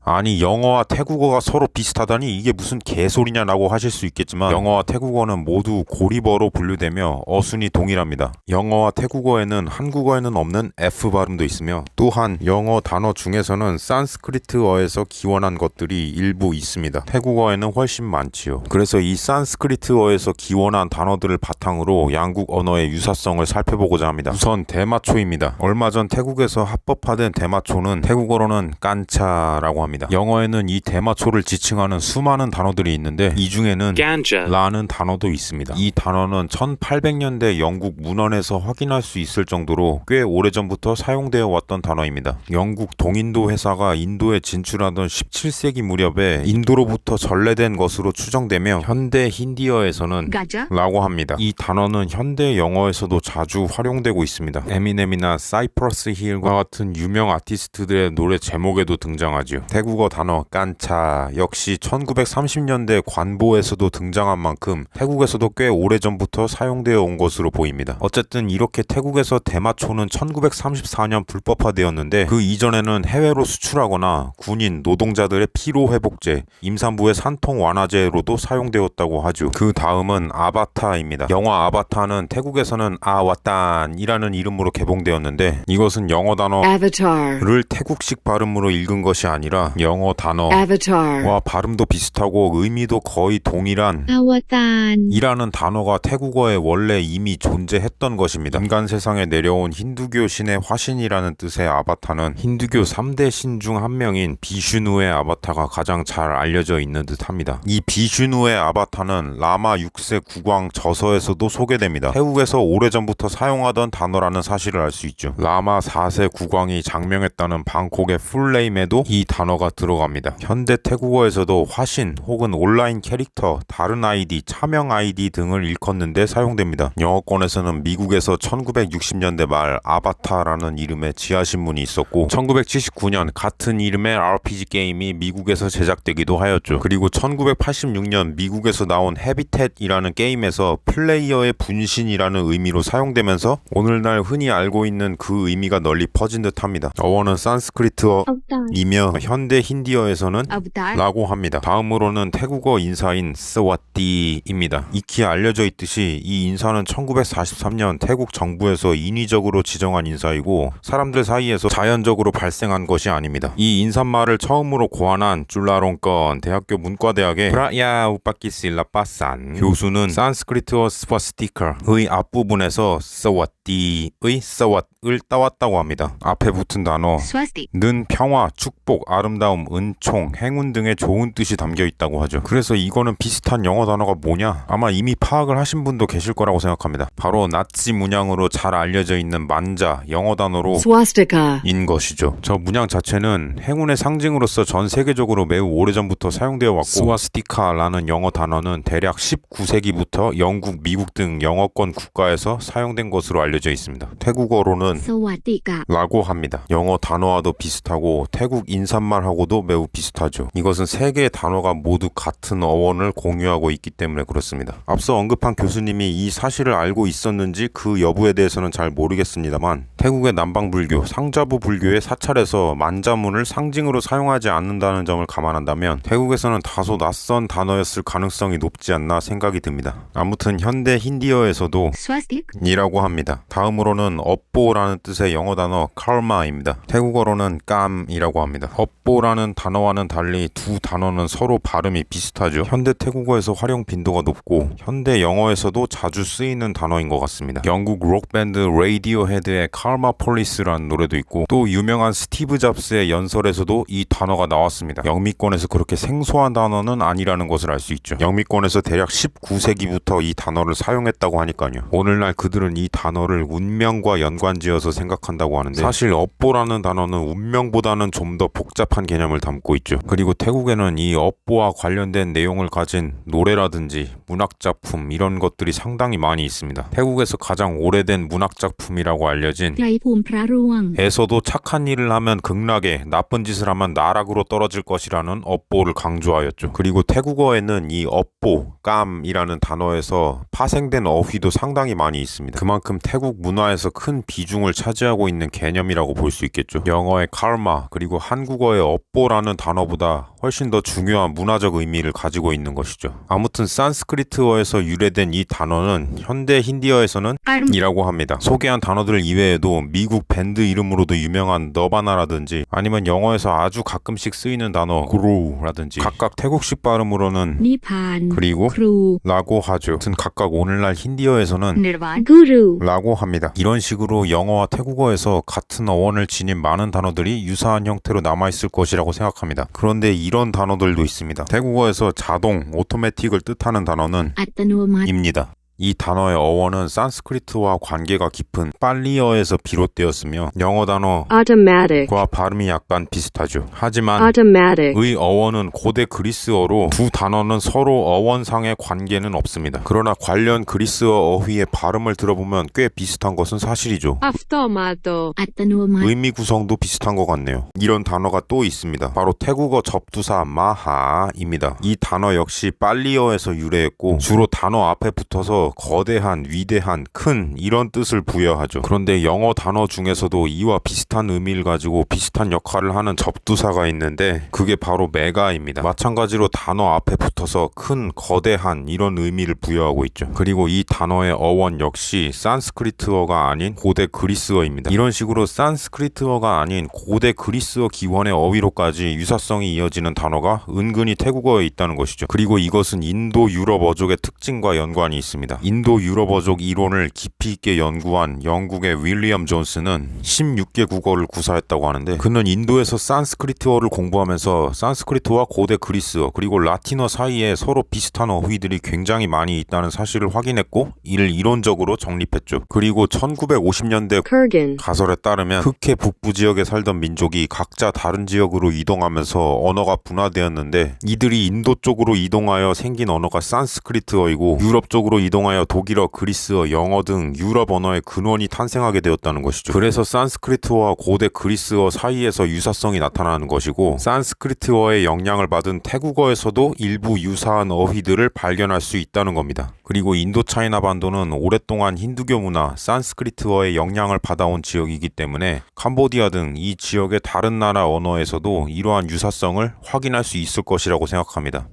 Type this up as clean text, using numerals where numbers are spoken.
아니 영어와 태국어가 서로 비슷하다니 이게 무슨 개소리냐라고 하실 수 있겠지만 영어와 태국어는 모두 고리버로 분류되며 어순이 동일합니다. 영어와 태국어에는 한국어에는 없는 F 발음도 있으며 또한 영어 단어 중에서는 산스크리트어에서 기원한 것들이 일부 있습니다. 태국어에는 훨씬 많지요. 그래서 이 산스크리트어에서 기원한 단어들을 바탕으로 양국 언어의 유사성을 살펴보고자 합니다. 우선 대마초입니다. 얼마 전 태국에서 합법화된 대마초는 태국어로는 깐차라고 합니다. 영어에는 이 대마초를 지칭하는 수많은 단어들이 있는데 이 중에는 라는 단어도 있습니다. 이 단어는 1800년대 영국 문헌에서 확인할 수 있을 정도로 꽤 오래전부터 사용되어 왔던 단어입니다. 영국 동인도 회사가 인도에 진출하던 17세기 무렵에 인도로부터 전래된 것으로 추정되며 현대 힌디어에서는 라고 합니다. 이 단어는 현대 영어에서도 자주 활용되고 있습니다. 에미넴이나 사이프러스 힐과 같은 유명 아티스트들의 노래 제목에도 등장하지요. 태국어 단어 깐차 역시 1930년대 관보에서도 등장한 만큼 태국에서도 꽤 오래전부터 사용되어 온 것으로 보입니다. 어쨌든 이렇게 태국에서 대마초는 1934년 불법화되었는데 그 이전에는 해외로 수출하거나 군인, 노동자들의 피로회복제, 임산부의 산통 완화제로도 사용되었다고 하죠. 그 다음은 아바타입니다. 영화 아바타는 태국에서는 아와딴이라는 이름으로 개봉되었는데 이것은 영어 단어를 태국식 발음으로 읽은 것이 아니라 영어 단어와 발음도 비슷하고 의미도 거의 동일한 이라는 단어가 태국어에 원래 이미 존재했던 것입니다. 인간 세상에 내려온 힌두교 신의 화신이라는 뜻의 아바타는 힌두교 3대 신 중 한 명인 비슈누의 아바타가 가장 잘 알려져 있는 듯 합니다. 이 비슈누의 아바타는 라마 6세 국왕 저서에서도 소개됩니다. 태국에서 오래전부터 사용하던 단어라는 사실을 알 수 있죠. 라마 4세 국왕이 장명했다는 방콕의 풀네임에도 이 단어가 들어갑니다. 현대 태국어에서도 화신 혹은 온라인 캐릭터, 다른 아이디, 차명 아이디 등을 일컫는데 사용됩니다. 영어권에서는 미국에서 1960년대 말 아바타라는 이름의 지하신문이 있었고 1979년 같은 이름의 RPG 게임이 미국에서 제작되기도 하였죠. 그리고 1986년 미국에서 나온 헤비텟이라는 게임에서 플레이어의 분신이라는 의미로 사용되면서 오늘날 흔히 알고 있는 그 의미가 널리 퍼진 듯합니다. 어원은 산스크리트어이며 현대 힌디어에서는 라고 합니다. 다음으로는 태국어 인사인 스와띠입니다. 익히 알려져 있듯이 이 인사는 1943년 태국 정부에서 인위적으로 지정한 인사이고 사람들 사이에서 자연적으로 발생한 것이 아닙니다. 이 인사말을 처음으로 고안한 줄라롱건 대학교 문과대학의 브라야 우파키실라빠산 교수는 산스크리트어 스와스티카의 앞부분에서 스와띠의 스왓을 따왔다고 합니다. 앞에 붙은 단어는 평화, 축복, 아름다움, 은총, 행운 등의 좋은 뜻이 담겨 있다고 하죠. 그래서 이거는 비슷한 영어 단어가 뭐냐? 아마 이미 파악을 하신 분도 계실 거라고 생각합니다. 바로 나치 문양으로 잘 알려져 있는 만자, 영어 단어로 스와스티카인 것이죠. 저 문양 자체는 행운의 상징으로서 전 세계적으로 매우 오래전부터 사용되어 왔고 스와스티카라는 영어 단어는 대략 19세기부터 영국, 미국 등 영어권 국가에서 사용된 것으로 알려져 있습니다. 태국어로는 라고 합니다. 영어 단어와도 비슷하고 태국 인사말하고도 매우 비슷하죠. 이것은 세 개의 단어가 모두 같은 어원을 공유하고 있기 때문에 그렇습니다. 앞서 언급한 교수님이 이 사실을 알고 있었는지 그 여부에 대해서는 잘 모르겠습니다만 태국의 남방불교, 상자부 불교의 사찰에서 만자문을 상징으로 사용하지 않는다는 점을 감안한다면 태국에서는 다소 낯선 단어였을 가능성이 높지 않나 생각이 듭니다. 아무튼 현대 힌디어에서도 이라고 합니다. 다음으로는 업보라는 뜻의 영어 단어 karma입니다. 태국어로는 깜이라고 합니다. 업보라는 단어와는 달리 두 단어는 서로 발음이 비슷하죠. 현대 태국어에서 활용 빈도가 높고 현대 영어에서도 자주 쓰이는 단어인 것 같습니다. 영국 록밴드 레이디오헤드의 카르마 폴리스라는 노래도 있고 또 유명한 스티브 잡스의 연설에서도 이 단어가 나왔습니다. 영미권에서 그렇게 생소한 단어는 아니라는 것을 알 수 있죠. 영미권에서 대략 19세기부터 이 단어를 사용했다고 하니까요. 오늘날 그들은 이 단어를 운명과 연관지어서 생각한다고 하는데 사실 업보라는 단어는 운명보다는 좀 더 복잡한 개념을 담고 있죠. 그리고 태국에는 이 업보와 관련된 내용을 가진 노래라든지 문학작품 이런 것들이 상당히 많이 있습니다. 태국에서 가장 오래된 문학작품이라고 알려진 에서도 착한 일을 하면 극락에, 나쁜 짓을 하면 나락으로 떨어질 것이라는 업보를 강조하였죠. 그리고 태국어에는 이 업보, 깜이라는 단어에서 파생된 어휘도 상당히 많이 있습니다. 그만큼 태국 문화에서 큰 비중을 차지하고 있는 개념이라고 볼 수 있겠죠. 영어의 karma 그리고 한국어의 업보라는 단어보다 훨씬 더 중요한 문화적 의미를 가지고 있는 것이죠. 아무튼 산스크리트어에서 유래된 이 단어는 현대 힌디어에서는 이라고 합니다. 소개한 단어들 이외에도 미국 밴드 이름으로도 유명한 너바나라든지 아니면 영어에서 아주 가끔씩 쓰이는 단어 구루라든지 각각 태국식 발음으로는 니판 그리고 크루 라고 하죠. 아무튼 각각 오늘날 힌디어에서는 니르반 구루 라고 합니다. 이런 식으로 영어와 태국어에서 같은 어원을 지닌 많은 단어들이 유사한 형태로 남아있을 것이라고 생각합니다. 그런데 이런 단어들도 있습니다. 태국어에서 자동, 오토매틱을 뜻하는 단어는 아따노마 입니다. 이 단어의 어원은 산스크리트와 관계가 깊은 빨리어에서 비롯되었으며 영어 단어과 automatic, 발음이 약간 비슷하죠. 하지만 automatic, 의 어원은 고대 그리스어로 두 단어는 서로 어원상의 관계는 없습니다. 그러나 관련 그리스어 어휘의 발음을 들어보면 꽤 비슷한 것은 사실이죠. автомато, 아따노마 의미 구성도 비슷한 것 같네요. 이런 단어가 또 있습니다. 바로 태국어 접두사 마하입니다. 이 단어 역시 빨리어에서 유래했고 주로 단어 앞에 붙어서 거대한, 위대한, 큰 이런 뜻을 부여하죠. 그런데 영어 단어 중에서도 이와 비슷한 의미를 가지고 비슷한 역할을 하는 접두사가 있는데 그게 바로 메가입니다. 마찬가지로 단어 앞에 붙어서 큰, 거대한 이런 의미를 부여하고 있죠. 그리고 이 단어의 어원 역시 산스크리트어가 아닌 고대 그리스어입니다. 이런 식으로 산스크리트어가 아닌 고대 그리스어 기원의 어휘로까지 유사성이 이어지는 단어가 은근히 태국어에 있다는 것이죠. 그리고 이것은 인도 유럽 어족의 특징과 연관이 있습니다. 인도 유럽어족 이론을 깊이 있게 연구한 영국의 윌리엄 존스는 16개 국어를 구사했다고 하는데 그는 인도에서 산스크리트어를 공부하면서 산스크리트와 고대 그리스어 그리고 라틴어 사이에 서로 비슷한 어휘들이 굉장히 많이 있다는 사실을 확인했고 이를 이론적으로 정립했죠. 그리고 1950년대 Kurgan, 가설에 따르면 흑해 북부 지역에 살던 민족이 각자 다른 지역으로 이동하면서 언어가 분화되었는데 이들이 인도 쪽으로 이동하여 생긴 언어가 산스크리트어이고 유럽 쪽으로 이동하여 독일어, 그리스어, 영어 등 유럽 언어의 근원이 탄생하게 되었다는 것이죠. 그래서 산스크리트어와 고대 그리스어 사이에서 유사성이 나타나는 것이고 산스크리트어의 영향을 받은 태국어에서도 일부 유사한 어휘들을 발견할 수 있다는 겁니다. 그리고 인도차이나 반도는 오랫동안 힌두교 문화, 산스크리트어의 영향을 받아온 지역이기 때문에 캄보디아 등 이 지역의 다른 나라 언어에서도 이러한 유사성을 확인할 수 있을 것이라고 생각합니다.